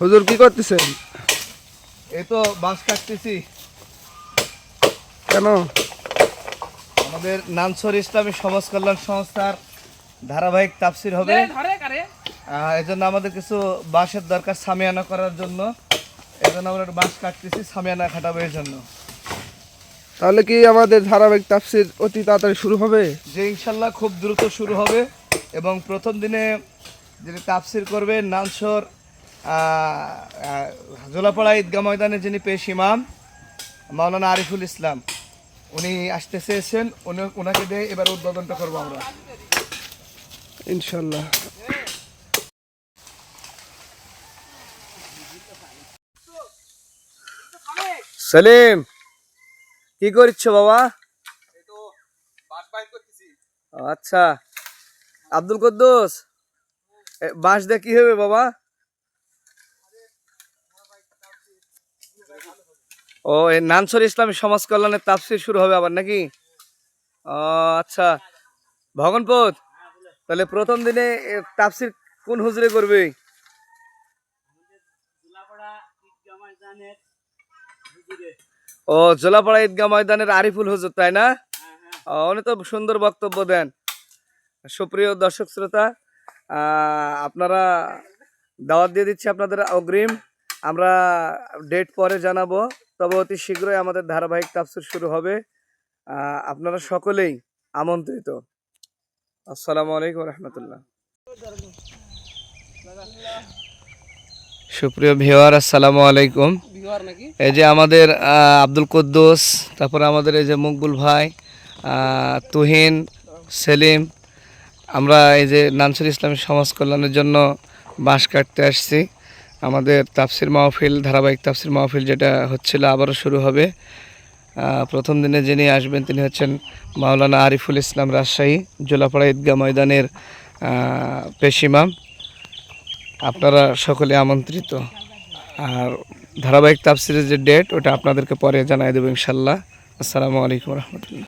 হুজুর কি করতেছেন? এই তো বাঁশ কাটতেছি। কেন? আমাদের নানসর ইসলামী সমাজ কল্যাণ সংস্থার ধারাবাহিক তাফসির হবে। এই জন্য আমাদের কিছু বাঁশের দরকার সামিয়ানা করার জন্য। এই জন্য আমরা একটু বাঁশ কাটতেছি, সামিয়ানা খাটাবো এই জন্য। তাহলে কি আমাদের ধারাবাহিক তাফসির অতি তাড়াতাড়ি শুরু হবে? যে ইনশাল্লাহ খুব দ্রুত শুরু হবে। এবং প্রথম দিনে যিনি তাফসির করবেন নানসর জোলাপাড়া ঈদগাহ ময়দানে যিনি পেশ ইমাম মাওলানা আরিফুল ইসলাম, উনি আসতে চেয়েছেন। ওনাকে দিয়ে এবার উদ্বোধনটা করবো আমরা ইনশাল্লাহ। সেলিম, কি করছ বাবা? আচ্ছা, আব্দুল কুদ্দুস, বাঁশ দিয়ে কি হবে বাবা? ও, এই নানসর ইসলামী সমাজ কল্যাণের তাফসির শুরু হবে আবার নাকি? ও আচ্ছা, ভগনপত, তাহলে প্রথম দিনে তাফসির কোন হুজুরে করবে? ও, জোলাপাড়া ঈদগাহ ময়দানের আরিফুল হুজুর, তাই না? উনি তো সুন্দর বক্তব্য দেন। সুপ্রিয় দর্শক শ্রোতা, আপনারা দাওয়াত দিয়ে দিচ্ছি আপনাদের অগ্রিম। আমরা ডেট পরে জানাবো, তবে অতি শীঘ্রই আমাদের ধারাবাহিক তাফসির শুরু হবে। আপনারা সকলেই আমন্ত্রিত। আসসালামু আলাইকুম রহমতুল্লাহ। সুপ্রিয় ভিউয়ার, আসসালামু আলাইকুম। এই যে আমাদের আব্দুল কুদ্দুস, তারপরে আমাদের এই যে মকবুল ভাই, তুহিন, সেলিম, আমরা এই যে নানসর ইসলামী সমাজ কল্যাণের জন্য বাঁশ কাটতে আসছি। আমাদের তাফসির মাহফিল, ধারাবাহিক তাফসির মাহফিল যেটা হচ্ছিল আবারও শুরু হবে। প্রথম দিনে যিনি আসবেন তিনি হচ্ছেন মাওলানা আরিফুল ইসলাম, রাজশাহী জোলাপাড়া ঈদগাহ ময়দানের পেশ ইমাম। আপনারা সকলে আমন্ত্রিত। আর ধারাবাহিক তাফসিরের যে ডেট ওটা আপনাদেরকে পরে জানাই দেবো ইনশাল্লাহ। আসসালামু আলাইকুম রহমতুল্লাহ।